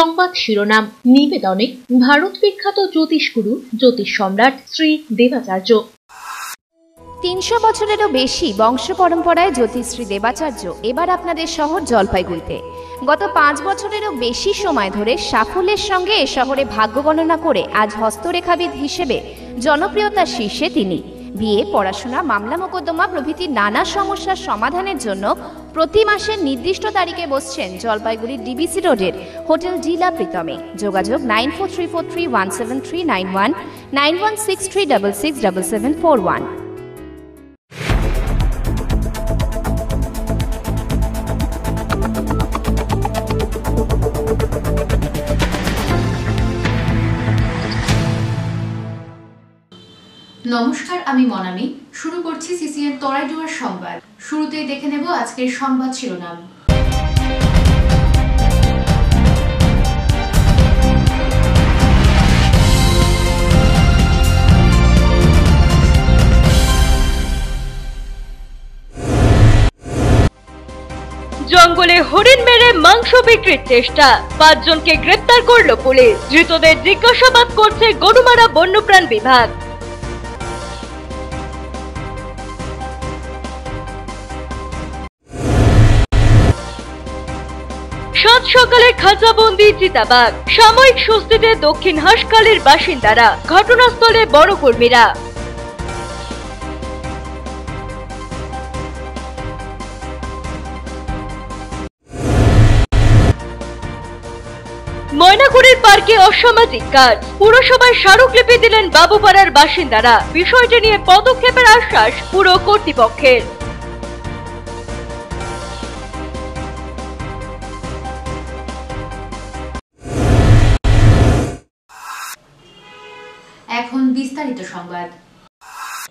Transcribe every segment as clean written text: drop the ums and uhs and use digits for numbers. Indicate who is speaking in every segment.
Speaker 1: সংবাদ শিরোনাম নিবেদনে ভারত বিখ্যাত জ্যোতিষগুরু জ্যোতিষ সম্রাট শ্রী দেবাচার্য।
Speaker 2: ৩০০ বছরেরও বেশি বংশ পরম্পরায় জ্যোতিশ্রী দেবাচার্য এবার আপনাদের শহর জলপাইগুড়িতে। গত ৫ বছরেরও বেশি সময় ধরে সাফল্যের সঙ্গে এ শহরে ভাগ্য গণনা করে আজ হস্তরেখাবিদ হিসেবে জনপ্রিয়তার শীর্ষে তিনি। বিয়ে, পড়াশোনা, মামলা মোকদ্দমা প্রভৃতি নানা সমস্যার সমাধানের জন্য প্রতি মাসের নির্দিষ্ট তারিখে বসছেন জলপাইগুড়ির ডিবিসি রোডের হোটেল ডিলা প্রীতমে। যোগাযোগ 9434317391, 9163667741।
Speaker 3: নমস্কার, আমি মনামি। শুরু করছি সিসিএন তরাইডুয়ার সংবাদ। শুরুতেই দেখে নেব আজকের সংবাদ শিরোনাম।
Speaker 4: জঙ্গলে হরিণ মেরে মাংস বিক্রির চেষ্টা, ৫ জনকে গ্রেপ্তার করল পুলিশ। ধৃতদের জিজ্ঞাসাবাদ করছে গরুমারা বন্যপ্রাণ বিভাগ। সাত সকালে খাঁচাবন্দি চিতাবাঘ, সাময়িক স্বস্তিতে দক্ষিণ হাঁসখালির বাসিন্দারা, ঘটনাস্থলে বড় কর্মীরা। ময়নাগুড়ির পার্কে অসামাজিক কাজ, পুরসভায় স্মারকলিপি দিলেন বাবুপাড়ার বাসিন্দারা। বিষয়টি নিয়ে পদক্ষেপের আশ্বাস পুর কর্তৃপক্ষের।
Speaker 3: এখন বিস্তারিত সংবাদ।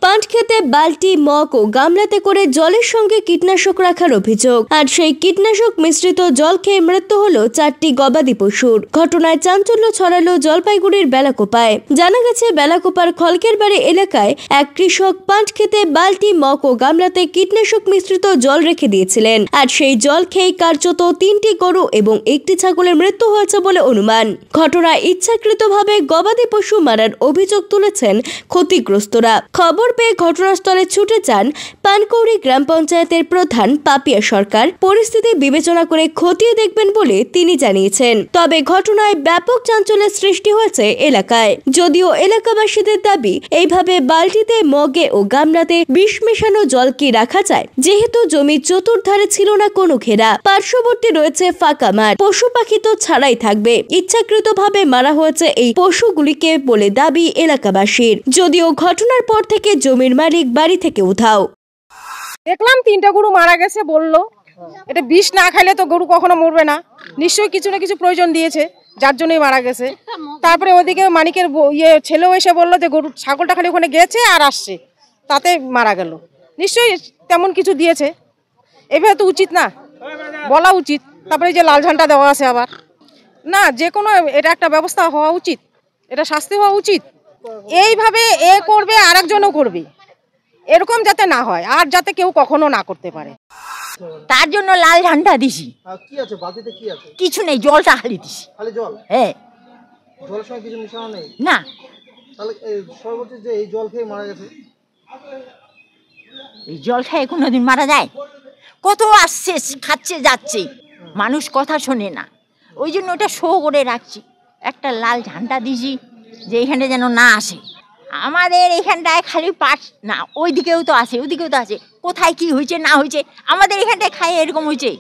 Speaker 5: পাট খেতে বালতি, মগ ও গামলাতে করে জলের সঙ্গে কীটনাশক রাখার অভিযোগ। আর সেই কীটনাশক মিশ্রিত জল খেয়ে মৃত্যু হলো 4টি গবাদি পশুর। ঘটনায় চাঞ্চল্য ছড়ালো জলপাইগুড়ির বেলাকোপায়। জানা গেছে, বেলাকোপার খলকের বাড়ি এলাকায় এক কৃষক পাট খেতে বালতি, মগ ও গামলাতে কীটনাশক মিশ্রিত জল রেখে দিয়েছিলেন। আর সেই জল খেয়ে কার্যত 3টি গরু এবং 1টি ছাগলের মৃত্যু হয়েছে বলে অনুমান। ঘটনায় ইচ্ছাকৃতভাবে গবাদি পশু মারার অভিযোগ তুলেছেন ক্ষতিগ্রস্তরা। খবর পেয়ে ঘটনাস্থলে ছুটে যান পানকৌড়ি গ্রাম পঞ্চায়েতের প্রধান পাপিয়া সরকার। পরিস্থিতি বিবেচনা করে খতিয়ে দেখবেন বলে তিনি জানিয়েছেন। তবে ঘটনায় ব্যাপক চাঞ্চল্যের সৃষ্টি হয়েছে এলাকায়। যদিও এলাকাবাসীদের দাবি, এইভাবে বালতিতে, মগে ও গামলাতে বিষ মেশানো জল কি রাখা যায়? যেহেতু জমির চতুর্ধারে ছিল না কোনো ঘেরা, পার্শ্ববর্তী রয়েছে ফাঁকা মাঠ, পশু পাখি তো ছাড়াই থাকবে। ইচ্ছাকৃতভাবে মারা হয়েছে এই পশুগুলিকে বলে দাবি এলাকাবাসীর। যদিও ঘটনার পর থেকে জমির মালিক বাড়ি থেকে উধাও।
Speaker 6: দেখলাম 3টা গরু মারা গেছে, বললো এটা বিষ না খাইলে তো গরু কখনো মরবে না, নিশ্চয়ই কিছু না কিছু প্রয়োজন দিয়েছে, যার জন্যই মারা গেছে। তারপরে ওদিকে মানিকের ছেলেও এসে বললো যে গরু ছাগলটা খালি ওখানে গেছে আর আসছে, তাতে মারা গেল। নিশ্চয়ই তেমন কিছু দিয়েছে, এভাবে তো উচিত না, বলা উচিত। তারপরে যে লাল ঝান্ডা দেওয়া আছে আবার, না যে কোনো এটা একটা ব্যবস্থা হওয়া উচিত, এটা শাস্তি হওয়া উচিত। এইভাবে এ করবে আর একজনও করবে, এরকম যাতে না হয় আর যাতে কেউ কখনো না করতে পারে,
Speaker 7: তার জন্য লাল ঝান্ডা দিছি।
Speaker 8: কি আছে বালতিতে? কি আছে?
Speaker 7: কিছু নেই, জলটা খালি দিছি।
Speaker 8: খালি জল?
Speaker 7: হ্যাঁ।
Speaker 8: জলের সঙ্গে কিছু মিশানো নেই?
Speaker 7: না।
Speaker 8: তাহলে সর্বোচ্চ যে এই জল খেয়ে মারা গেছে,
Speaker 7: এই জল খেয়ে কোনোদিন মারা যায়? কত আসছে, খাচ্ছে, যাচ্ছে, মানুষ কথা শোনে না, ওই জন্য ওটা শো করে রাখছি। একটা লাল ঝান্ডা দিছি যে এখানে যেন না আসে। আমাদের এখানটায় খালি পাট না, ওইদিকেও তো আছে, ওইদিকেও তো আছে। কোথায় কি হয়েছে না হয়েছে, আমাদের এখানটায় খায় এরকম হয়েছে।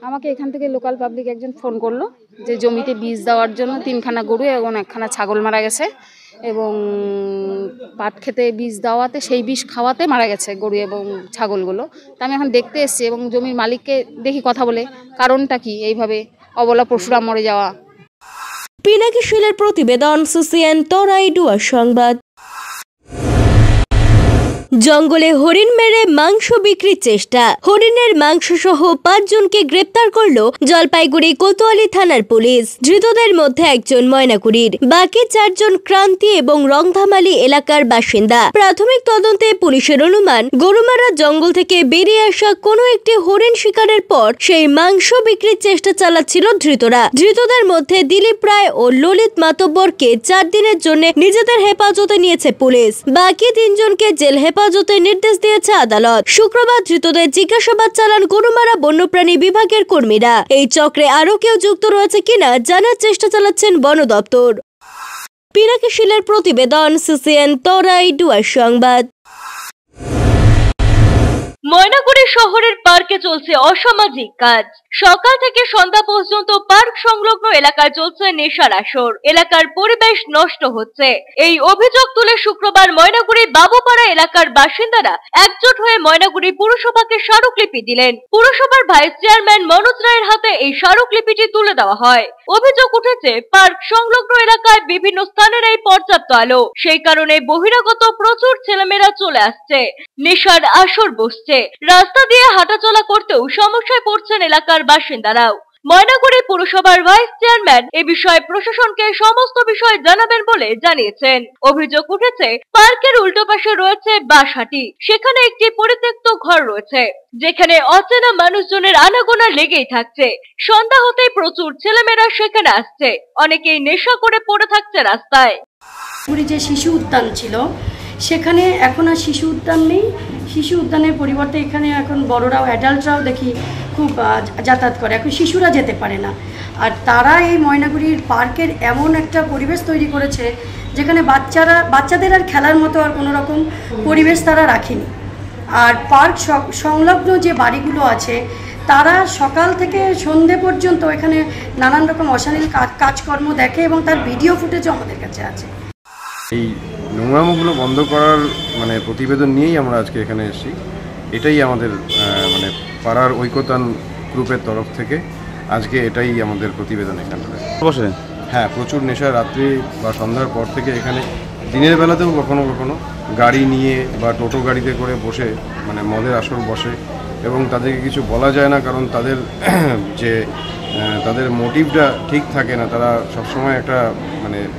Speaker 9: আমাকে এখান থেকে লোকাল পাবলিক একজন ফোন করলো যে জমিতে বীজ দেওয়ার জন্য 3খানা গরু এবং 1খানা ছাগল মারা গেছে, এবং পাট খেতে বীজ দেওয়াতে সেই বিষ খাওয়াতে মারা গেছে গরু এবং ছাগলগুলো। তা আমি এখন দেখতে এসেছি এবং জমির মালিককে দেখি কথা বলে কারণটা কি এইভাবে অবলা পশুরা মরে যাওয়া।
Speaker 5: পিনাকি শীলের প্রতিবেদন, সিসিএন তরাইডুয়ার সংবাদ। জঙ্গলে হরিণ মেরে মাংস বিক্রির চেষ্টা। হরিণের মাংস সহ 5 জনকে গ্রেপ্তার করলো জলপাইগুড়ি কোতোয়ালি থানার পুলিশ। ধৃতদের মধ্যে একজন ময়নাগুড়ির, বাকি 4 জন ক্রান্তি এবং রংধামালি এলাকার বাসিন্দা। প্রাথমিক তদন্তে পুলিশের অনুমান, গরুমারা জঙ্গল থেকে বেরিয়ে আসা কোনো একটি হরিণ শিকারের পর সেই মাংস বিক্রির চেষ্টা চালাচ্ছিল ধৃতরা। ধৃতদের মধ্যে দিলীপ রায় ও ললিত মাতব্বরকে 4 দিনের জন্য নিজেদের হেফাজতে নিয়েছে পুলিশ। বাকি 3 জনকে জেল হেফাজতে নির্দেশ দিয়েছে আদালত। শুক্রবার ধৃতদের জিজ্ঞাসাবাদ চালান গরুমারা বন্যপ্রাণী বিভাগের কর্মীরা। এই চক্রে আরো কেউ যুক্ত রয়েছে কিনা জানার চেষ্টা চালাচ্ছেন বন দপ্তর। পিনাকি শীলের প্রতিবেদন, সিসিএন তরাই ডুয়ার সংবাদ।
Speaker 4: ময়নাগুড়ি শহরের পার্কে চলছে অসামাজিক কাজ। সকাল থেকে সন্ধ্যা পর্যন্ত পার্ক সংলগ্ন এলাকায় চলছে নেশার আসর। এলাকার পরিবেশ নষ্ট হচ্ছে, এই অভিযোগ তুলে শুক্রবার ময়নাগুড়ি বাবুপাড়া এলাকার বাসিন্দারা একজোট হয়ে ময়নাগুড়ি পুরসভাকে স্মারকলিপি দিলেন। পুরসভার ভাইস চেয়ারম্যান মনোজ রায়ের হাতে এই স্মারকলিপিটি তুলে দেওয়া হয়। অভিযোগ উঠেছে, পার্ক সংলগ্ন এলাকায় বিভিন্ন স্থানের এই পর্যাপ্ত আলো, সেই কারণে বহিরাগত প্রচুর ছেলেমেয়েরা চলে আসছে, নেশার আসর বসছে। রাস্তা দিয়ে হাঁটাচলা করতেও সমস্যায় পড়ছেন এলাকার বাসিন্দারাও। ময়নাগুড়ি পুরসভার ভাইস চেয়ারম্যান এ বিষয়ে প্রশাসনকে সমস্ত বিষয় জানাবেন বলে জানিয়েছেন। অভিযোগ উঠেছে, পার্কের উল্টো পাশে রয়েছে বাঁশহাটি, সেখানে একটি পরিত্যক্ত ঘর রয়েছে, যেখানে অচেনা মানুষজনের আনাগোনা লেগেই থাকছে। সন্ধ্যা হতেই প্রচুর ছেলেমেয়েরা সেখানে আসছে, অনেকেই নেশা করে পড়ে থাকছে রাস্তায়।
Speaker 10: যে শিশু উদ্যান ছিল, সেখানে এখন আর শিশু উদ্যান নেই। শিশু উদ্যানের পরিবর্তে এখানে এখন বড়রাও, অ্যাডাল্টরাও দেখি খুব যাতায়াত করে, এখন শিশুরা যেতে পারে না। আর তারা এই ময়নাগুড়ির পার্কের এমন একটা পরিবেশ তৈরি করেছে যেখানে বাচ্চাদের আর খেলার মতো আর কোনো রকম পরিবেশ তারা রাখেনি। আর পার্ক সংলগ্ন যে বাড়িগুলো আছে, তারা সকাল থেকে সন্ধে পর্যন্ত এখানে নানান রকম অশালীল কাজকর্ম দেখে এবং তার ভিডিও ফুটেজও আমাদের কাছে আছে।
Speaker 11: এই নোংরামোগুলো বন্ধ করার প্রতিবেদন নিয়েই আমরা আজকে এখানে এসেছি। এটাই আমাদের পাড়ার ঐক্যতান গ্রুপের তরফ থেকে আজকে এটাই আমাদের প্রতিবেদন। এখানে বসেন, হ্যাঁ, প্রচুর নেশা রাত্রি বা সন্ধ্যার পর থেকে এখানে দিনের বেলাতেও কখনো কখনো গাড়ি নিয়ে বা টোটো গাড়িতে করে বসে মদের আসর বসে এবং তাদেরকে কিছু বলা যায় না, কারণ তাদের যে তাদের মোটিভটা ঠিক থাকে না। তারা সবসময় একটা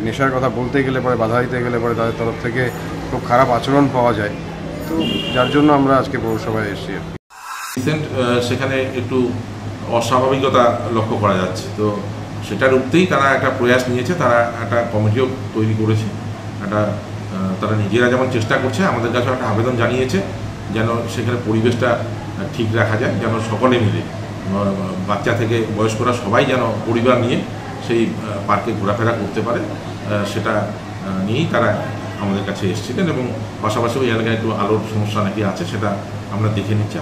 Speaker 11: নেশার কথা বলতে গেলে পরে, বাধা দিতে গেলে পরে তাদের তরফ থেকে খুব খারাপ আচরণ পাওয়া যায়। তো যার জন্য আমরা আজকে পৌরসভায় এসেছি।
Speaker 12: রিসেন্ট সেখানে একটু অস্বাভাবিকতা লক্ষ্য করা যাচ্ছে, তো সেটার উঠতেই তারা একটা প্রয়াস নিয়েছে। তারা একটা কমিটিও তৈরি করেছে, তারা নিজেরা যেমন চেষ্টা করছে, আমাদের কাছে একটা আবেদন জানিয়েছে যেন সেখানে পরিবেশটা ঠিক রাখা যায়, যেন সকলে মিলে, বাচ্চা থেকে বয়স্করা সবাই যেন পরিবার নিয়ে সেই পার্কে ঘোরাফেরা করতে পারে, সেটা নিয়েই তারা আমাদের কাছে এসেছিলেন। এবং পাশাপাশি ওই এলাকায় একটু আলোর সমস্যা নাকি আছে, সেটা আমরা দেখে নিচ্ছি।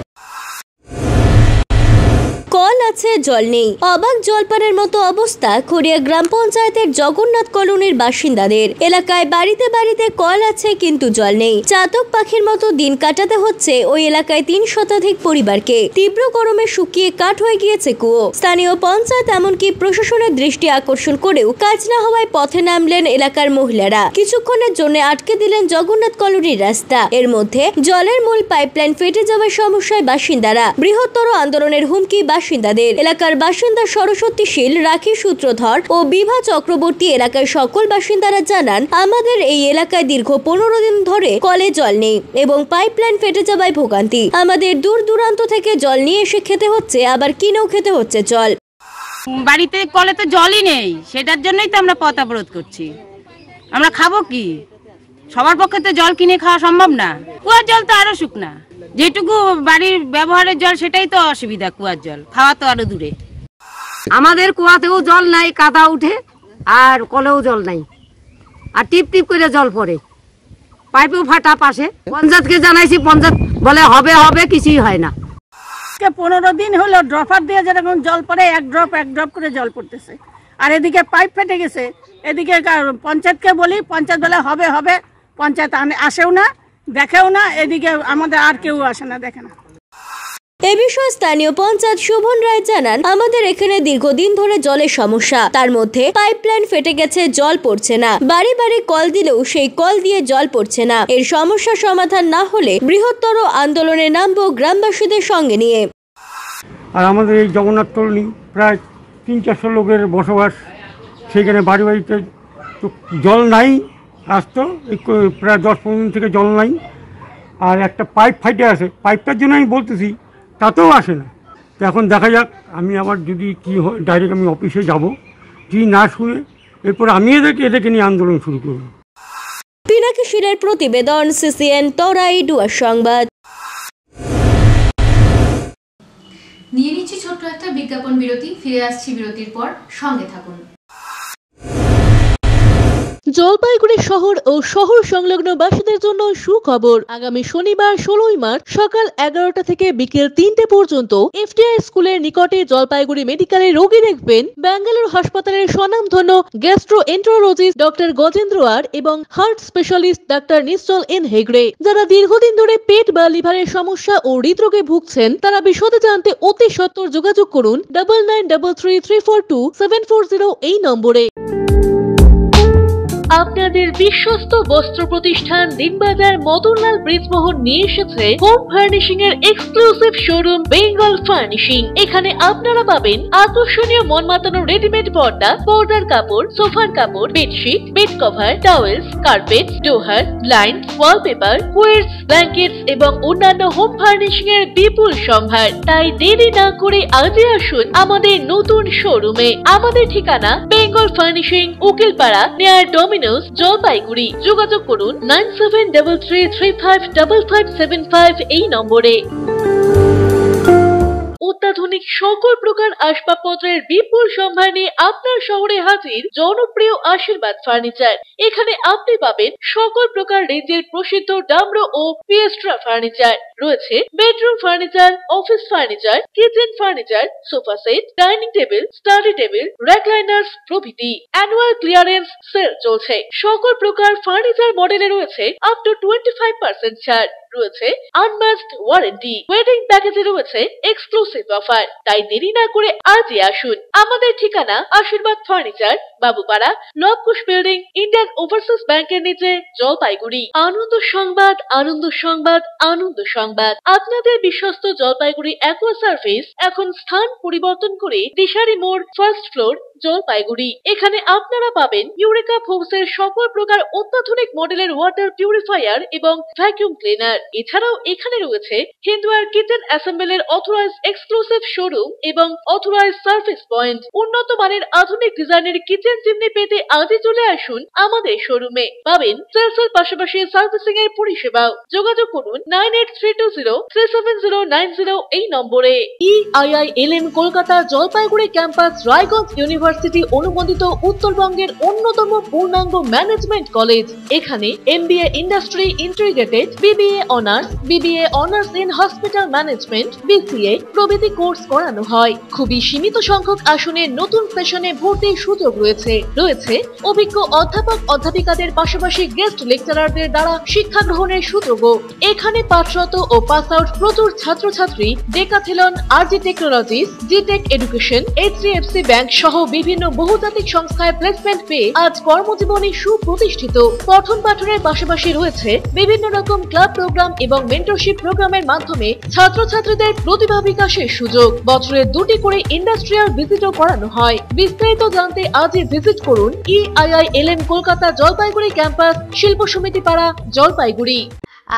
Speaker 5: কল আছে, জল নেই, অবাক জলপানের মতো অবস্থা খড়িয়া গ্রাম পঞ্চায়েতের জগন্নাথ কলোনির বাসিন্দাদের। এলাকায় বাড়িতে বাড়িতে কল আছে কিন্তু জল নেই। চাতক পাখির মতো দিন কাটাতে হচ্ছে ওই এলাকায় 3 শতাধিক পরিবারকে। তীব্র গরমে শুকিয়ে কাঠ হয়ে গিয়েছে কুয়ো। স্থানীয় পঞ্চায়েত এমনকি প্রশাসনের দৃষ্টি আকর্ষণ করেও কাজ না হওয়ায় পথে নামলেন এলাকার মহিলারা। কিছুক্ষণের জন্য আটকে দিলেন জগন্নাথ কলোনির রাস্তা। এর মধ্যে জলের মূল পাইপলাইন ফেটে যাওয়ার সমস্যায় বাসিন্দারা। বৃহত্তর আন্দোলনের হুমকি বাসিন্দাদের। এলাকার বাসিন্দা সরস্বতী শীল, রাখি সূত্রধর ও বিভা চক্রবর্তী এলাকার সকল বাসিন্দারা জানান, আমাদের এই এলাকায় দীর্ঘ 15 দিন ধরে কলে জল নেই এবং পাইপলাইন ফেটে যাওয়ায় ভোগান্তি। আমাদের দূর দূরান্ত থেকে জল নিয়ে এসে খেতে হচ্ছে, আবার কিনেও খেতে হচ্ছে জল।
Speaker 13: বাড়িতে কলে তো জলই নেই, সেটার জন্যই তো আমরা পথ অবরোধ করছি। আমরা খাবো কি? সবার পক্ষে তো জল কিনে খাওয়া সম্ভব না। কুয়ার জল তো আরো শুকনা, যেটুকু বাড়ির ব্যবহারের জল সেটাই তো অসুবিধা। কুয়ার জল খাওয়া তো আরো দূরে।
Speaker 14: আমাদের কুয়াতেও জল নাই, কাদা উঠে, আর কলেও জল নাই, আর টিপ টিপ করে জল পড়ে, পাইপও ফাটা পাশে। পঞ্চায়েতকে জানাইছি, পঞ্চায়েত বলে হবে হবে, কিছুই হয় না।
Speaker 15: 15 দিন হলো ড্রপার দিয়ে যেরকম জল পড়ে, এক ড্রপ করে জল পড়তেছে। আর এদিকে পাইপ ফেটে গেছে। এদিকে পঞ্চায়েতকে বলি, পঞ্চায়েত বলে হবে হবে, পঞ্চায়েত আসেও না, দেখেও না। এদিকে আমাদের আর কেউ আসে না, দেখে না।
Speaker 5: এ বিষয়ে স্থানীয় পঞ্চায়েত শোভন রায় জানান, আমাদের এখানে দীর্ঘদিন ধরে জলের সমস্যা, তার মধ্যে পাইপলাইন ফেটে গেছে, জল পড়ছে না, বাড়ি বাড়ি কল দিলেও সেই কল দিয়ে জল পড়ছে না। এর সমস্যা সমাধান না হলে বৃহত্তর আন্দোলনে নামবো গ্রামবাসীদের সঙ্গে নিয়ে।
Speaker 16: আর আমাদের এই জগন্নাথ কলোনি প্রায় 300-400 লোকের বসবাস, সেখানে বাড়ি বাড়িতে তো জল নাই, আসতো প্রায় 10-15 দিন থেকে জল নাই। আর একটা পাইপ ফাইটে আসে, পাইপটার জন্য আমি বলতেছি, তাতেও আসে না। তো এখন দেখা যাক, আমি আবার যদি কি হয় ডাইরেক্ট আমি অফিসে যাব, যদি না শুনে এরপর আমি এদেরকে নিয়ে আন্দোলন শুরু করব।
Speaker 5: পিনাকি শিলের প্রতিবেদন, সিসিএন তরাই ডুয়ার সংবাদ।
Speaker 3: নিয়ে নিচ্ছি ছোট্ট একটা বিজ্ঞাপন বিরতি, ফিরে আসছি বিরতির পর, সঙ্গে থাকুন।
Speaker 1: জলপাইগুড়ি শহর ও শহর সংলগ্ন বাসীদের জন্য সুখবর। আগামী শনিবার 16 মার্চ সকাল 11টা থেকে বিকেল 3টে পর্যন্ত এফটিআই স্কুলের নিকটে জলপাইগুড়ি মেডিকেলে রোগী দেখবেন বেঙ্গালুরু হাসপাতালের স্বনামধন্য গ্যাস্ট্রোএন্টারোলজিস্ট ডক্টর গজেন্দ্র আর এবং হার্ট স্পেশালিস্ট ডাক্তার নিশ্চল এন হেগড়ে। যারা দীর্ঘদিন ধরে পেট বা লিভারের সমস্যা ও হৃদরোগে ভুগছেন, তারা বিশদে জানতে অতি সত্বর যোগাযোগ করুন 9933342740 এই নম্বরে। আপনাদের বিশ্বস্ত বস্ত্র প্রতিষ্ঠান দিনবাজার মদনলাল ব্রিজমোহন নিয়ে এসেছে হোম ফার্নিশিং এর এক্সক্লুসিভ শোরুম বেঙ্গল ফার্নিশিং। এখানে আপনারা পাবেন আকর্ষণীয় মন মাতানো রেডিমেড পর্দা, পর্দার কাপড়, সোফার কাপড়, bedsheet, bed cover, towels, carpet, ডোহার, ব্লাইন্ড, ওয়ালপেপার, কুইটস, ব্ল্যাঙ্কেটস এবং অন্যান্য হোম ফার্নিশিং এর বিপুল সম্ভার। তাই দেরি না করে আজই আসুন আমাদের নতুন শোরুমে। আমাদের ঠিকানা Bengal furnishing, Ukilpara, near Domino's, Jalpaiguri. যোগাযোগ করুন 9733355575 এই নম্বরে। অত্যাধুনিক সকল প্রকার আসবাবপত্রের বিপুল সম্ভার নিয়ে আপনার শহরে হাজির জনপ্রিয় আশীর্বাদ ফার্নিচার। এখানে আপনি পাবেন সকল প্রকার রেঞ্জের প্রসিদ্ধ ডামরো ও পিয়েস্ট্রা ফার্নিচার। রয়েছে bedroom furniture, office furniture, kitchen furniture, sofa set, dining table, study table, recliners প্রভৃতি। অ্যানুয়াল ক্লিয়ারেন্স সেল চলছে। সকল প্রকার ফার্নিচার মডেলে রয়েছে আপ টু 25% ছাড়। রয়েছে আনম্যাচড ওয়ারেন্টি। ওয়েডিং প্যাকেজে রয়েছে এক্সক্লুসিভ অফার। তাই দেরি না করে আজই আসুন। আমাদের ঠিকানা Ashirbad furniture, Babupara, Labkush building, Indian overseas ব্যাংকের নিচে, জলপাইগুড়ি। আনন্দ সংবাদ, আনন্দ সংবাদ, আনন্দ সংবাদ। আপনাদের বিশ্বস্ত জলপাইগুড়ি অ্যাকোয়া সার্ভিস এখন স্থান পরিবর্তন করে দিশারি মোড়, ফার্স্ট ফ্লোর, জলপাইগুড়ি। এখানে আপনারা পাবেন ইউরেকা ফোর্বসের সকল প্রকার অত্যাধুনিক মডেলের ওয়াটার পিউরিফায়ার এবং ভ্যাকুয়াম ক্লিনার। এছাড়াও এখানে রয়েছে Hindware kitchen অ্যাসেম্বলের authorised exclusive showroom এবং অথরাইজড সার্ভিস পয়েন্ট। উন্নত মানের আধুনিক ডিজাইনের কিচেন চিমনি পেতে আজই চলে আসুন আমাদের শোরুমে। পাবেন সেলসের পাশাপাশি সার্ভিসিং এর পরিষেবাও। যোগাযোগ করুন 9832037090 এই নম্বরে। EIILM Kolkata Jalpaiguri campus Raiganj university অনুমোদিত উত্তরবঙ্গের অন্যতম পূর্ণাঙ্গ ম্যানেজমেন্ট কলেজ। এখানে MBA industry integrated, BBA honours, BBA honours in hospital management, BCA প্রভৃতি কোর্স করানো হয়। খুবই সীমিত সংখ্যক আসনে নতুন সেশনে ভর্তির সুযোগ রয়েছে। রয়েছে অভিজ্ঞ অধ্যাপক অধ্যাপিকাদের পাশাপাশি গেস্ট লেকচারারদের দ্বারা শিক্ষা গ্রহণের সুযোগও। এখানে পাঠরত ও পাস আউট প্রচুর ছাত্রছাত্রী Decathlon, RG technologies, G-Tec education, HDFC bank সহ বিভিন্ন বহুজাতিক সংস্থায় প্লেসমেন্ট পেয়ে আজ কর্মজীবনে সুপ্রতিষ্ঠিত। পঠন পাঠনের পাশাপাশি রয়েছে বিভিন্ন রকম ক্লাব প্রোগ্রাম এবং মেন্টরশিপ প্রোগ্রামের মাধ্যমে ছাত্রছাত্রীদের প্রতিভা বিকাশের সুযোগ। বছরে 2টি করে ইন্ডাস্ট্রিয়াল ভিজিটও করানো হয়। বিস্তারিত জানতে আজই ভিজিট করুন EIILM কলকাতা জলপাইগুড়ি ক্যাম্পাস, শিল্প সমিতি পাড়া, জলপাইগুড়ি।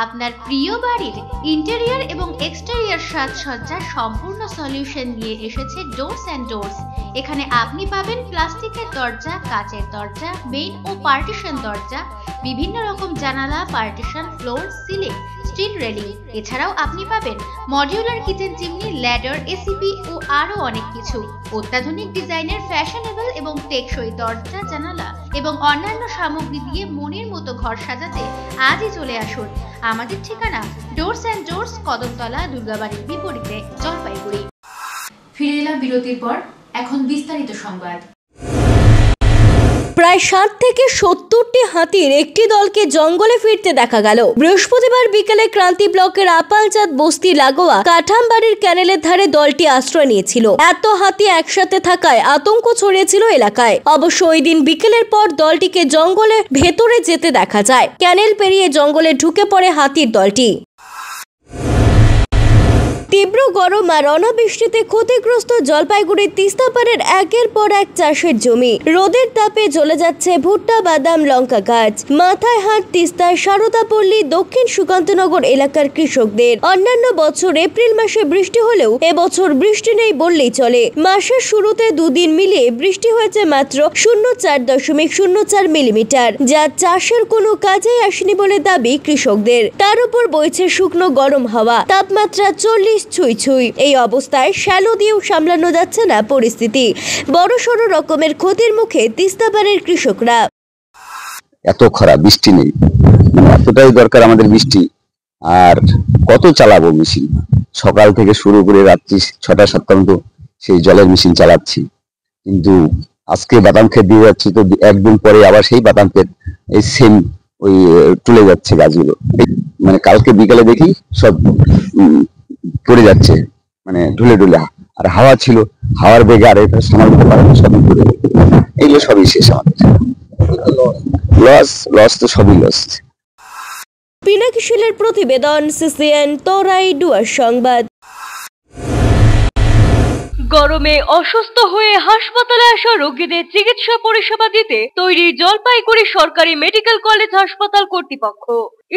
Speaker 2: আপনার প্রিয় বাড়ির ইন্টেরিয়র এবং এক্সটেরিয়র সাজসজ্জার সম্পূর্ণ সলিউশন নিয়ে এসেছে ডোরস অ্যান্ড ডোরস। এখানে আপনি পাবেন প্লাস্টিকের দরজা, কাচের দরজা, মেইন ও পার্টিশন দরজা, বিভিন্ন রকম জানালা, partition, floor, ceiling, steel railing. এছাড়াও আপনি পাবেন modular kitchen chimney, ladder, ACP ও আরো অনেক কিছু। অত্যাধুনিক ডিজাইনের ফ্যাশনেবল এবং টেকসই দরজা, জানালা এবং অন্যান্য সামগ্রী দিয়ে মনের মতো ঘর সাজাতে আজই চলে আসুন। আমাদের ঠিকানা ডোরস অ্যান্ড ডোরস, কদমতলা, দুর্গাবাড়ির বিপরীতে, জলপাইগুড়ি।
Speaker 3: ফিরে এলাম বিরতির পর, এখন বিস্তারিত সংবাদ।
Speaker 5: প্রায় 60 থেকে 70টি হাতির একটি দলকে জঙ্গলে ফিরতে দেখা গেল। বৃহস্পতিবার বিকেলে ক্রান্তি ব্লকের আপালচাঁদ বস্তি লাগোয়া কাঠামবাড়ির ক্যানেলের ধারে দলটি আশ্রয় নিয়েছিল। এত হাতি একসাথে থাকায় আতঙ্ক ছড়িয়েছিল এলাকায়। অবশ্য ওই দিন বিকেলের পর দলটিকে জঙ্গলের ভেতরে যেতে দেখা যায়। ক্যানেল পেরিয়ে জঙ্গলে ঢুকে পড়ে হাতির দলটি। তীব্র গরম আর অনাবৃষ্টিতে ক্ষতিগ্রস্ত জলপাইগুড়ির তিস্তাপাড়ের একের পর এক চাষের জমি। রোদের তাপে জ্বলে যাচ্ছে ভুট্টা, বাদাম, লঙ্কা গাছ। মাথায় হাত তিস্তার সারদাপল্লী দক্ষিণ সুকান্তনগর এলাকার কৃষকদের। অন্যান্য বছর এপ্রিল মাসে বৃষ্টি হলেও এবছর বৃষ্টি নেই বললেই চলে। মাসের শুরুতে দুদিন মিলিয়ে বৃষ্টি হয়েছে মাত্র 0.04 মিলিমিটার, যা চাষের কোনো কাজেই আসেনি বলে দাবি কৃষকদের। তার উপর বইছে শুকনো গরম হাওয়া, তাপমাত্রা 40 ছুঁই। এই অবস্থায় শ্যালো দিয়েও সামলানো যাচ্ছে না পরিস্থিতি। বড়সড় রকমের ক্ষতির মুখে তিস্তাপাড়ের কৃষকরা।
Speaker 17: এত খরা, বৃষ্টি নেই, এতটাই দরকার আমাদের বৃষ্টি। আর কত চালাবো মেশিন? সকাল থেকে শুরু করে রাত্রি 6টা 7টা পর্যন্ত সেই জলের মেশিন চালাচ্ছি, কিন্তু আজকে বাদাম ক্ষেত দিয়ে যাচ্ছি, তো একদিন পরে আবার সেই বাদাম ক্ষেত এই সেম ওই তুলে যাচ্ছে গাছগুলো। মানে কালকে বিকালে দেখি সব পড়ে যাচ্ছে, মানে ঢুলে ঢুলে। আর হাওয়া ছিল, হাওয়ার বেগে আর এটা সামালতে পারে না, সবই পড়ে যাবে। এগুলো সবই শেষ আমাদের। লস তো সবই লস।
Speaker 5: পিনাকি শীলের প্রতিবেদন, সিসিএন তরাই ডুয়ার সংবাদ।
Speaker 4: গরমে অসুস্থ হয়ে হাসপাতালে আসা রোগীদের চিকিৎসা পরিষেবা দিতে তৈরি জলপাইগুড়ি সরকারি মেডিকেল কলেজ হাসপাতাল কর্তৃপক্ষ।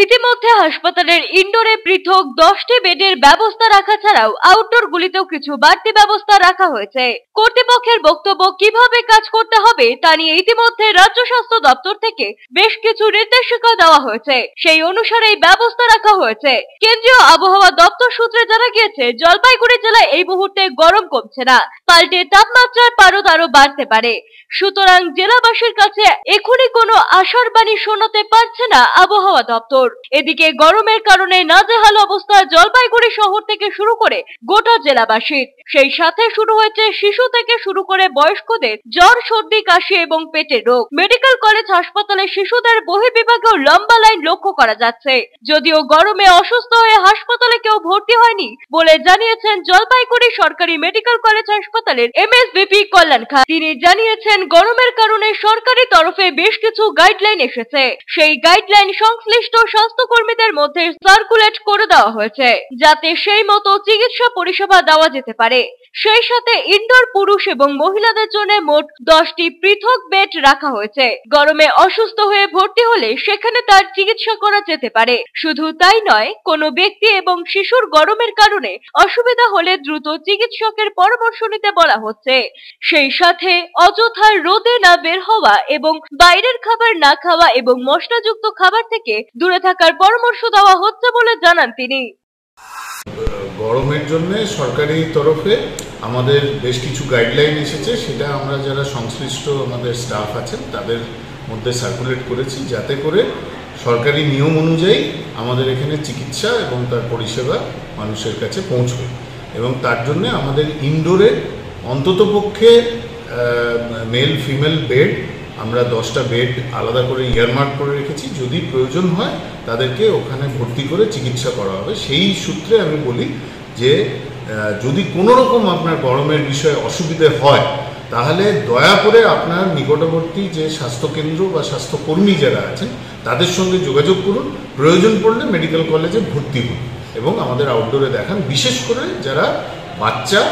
Speaker 4: ইতিমধ্যে হাসপাতালের ইনডোরে পৃথক 10টি বেডের ব্যবস্থা রাখা ছাড়াও আউটডোর গুলিতেও কিছু বাড়তি ব্যবস্থা রাখা হয়েছে। কর্তৃপক্ষের বক্তব্য কিভাবে কাজ করতে হবে তা নিয়ে ইতিমধ্যে রাজ্য স্বাস্থ্য দপ্তর থেকে বেশ কিছু নির্দেশিকা দেওয়া হয়েছে, সেই অনুসারে এই ব্যবস্থা রাখা হয়েছে। কেন্দ্রীয় আবহাওয়া দপ্তর সূত্রে জানা গিয়েছে, জলপাইগুড়ি জেলায় এই মুহূর্তে গরম কমছে না, পাল্টে তাপমাত্রার পারদ আরো বাড়তে পারে। সুতরাং জেলাবাসীর কাছে এখনই কোনো আশার বাণী শোনাতে পারছে না আবহাওয়া দপ্তর। এদিকে গরমের কারণে নাজেহাল অবস্থা জলপাইগুড়ি শহর থেকে শুরু করে গোটা জেলাবাসীর। সেই সাথে শুরু হয়েছে শিশু থেকে শুরু করে বয়স্কদের জ্বর, সর্দি, কাশি এবং পেটের রোগ। মেডিকেল কলেজ হাসপাতালে শিশুদের বহির্বিভাগেও লম্বা লাইন লক্ষ্য করা যাচ্ছে। যদিও গরমে অসুস্থ হয়ে হাসপাতালে কেউ ভর্তি হয়নি বলে জানিয়েছেন জলপাইগুড়ি সরকারি মেডিকেল কলেজ হাসপাতালের এমএসভিপি কল্যাণ খান। তিনি জানিয়েছেন, গরমের কারণে সরকারি তরফে বেশ কিছু গাইডলাইন এসেছে। সেই গাইডলাইন সংশ্লিষ্ট স্বাস্থ্যকর্মীদের মধ্যে সার্কুলেট করে দেওয়া হয়েছে, যাতে সেই মতো চিকিৎসা পরিষেবা দেওয়া যেতে পারে। সেই সাথে ইনডোর পুরুষ এবং মহিলাদের জন্য মোট 10টি পৃথক বেড রাখা হয়েছে। গরমে অসুস্থ হয়ে ভর্তি হলে সেখানে তার চিকিৎসা করা যেতে পারে। শুধু তাই নয়, কোনো ব্যক্তি এবং শিশুর গরমের কারণে অসুবিধা হলে দ্রুত চিকিৎসকের পরামর্শ নিতে বলা হচ্ছে। সেই সাথে অযথা রোদে না বের হওয়া এবং বাইরের খাবার না খাওয়া এবং মশলাযুক্ত খাবার থেকে দূরে থাকার পরামর্শ দেওয়া হচ্ছে বলে জানান তিনি।
Speaker 18: গরমের জন্য সরকারি তরফে আমাদের বেশ কিছু গাইডলাইন এসেছে, সেটা আমরা যারা সংশ্লিষ্ট আমাদের স্টাফ আছেন তাদের মধ্যে সার্কুলেট করেছি, যাতে করে সরকারি নিয়ম অনুযায়ী আমাদের এখানে চিকিৎসা এবং তার পরিষেবা মানুষের কাছে পৌঁছবে। এবং তার জন্য আমাদের ইনডোরে অন্ততপক্ষে মেল ফিমেল বেড আমরা 10টা বেড আলাদা করে ইয়ারমার্ক করে রেখেছি। যদি প্রয়োজন হয় তাদেরকে ওখানে ভর্তি করে চিকিৎসা করা হবে। সেই সূত্রে আমি বলি যে যদি কোনো রকম আপনার গরমের বিষয়ে অসুবিধে হয়, তাহলে দয়া করে আপনার নিকটবর্তী যে স্বাস্থ্যকেন্দ্র বা স্বাস্থ্যকর্মী যারা আছেন তাদের সঙ্গে যোগাযোগ করুন। প্রয়োজন পড়লে মেডিকেল কলেজে ভর্তি হন এবং আমাদের আউটডোরে দেখান। বিশেষ করে যারা বাচ্চা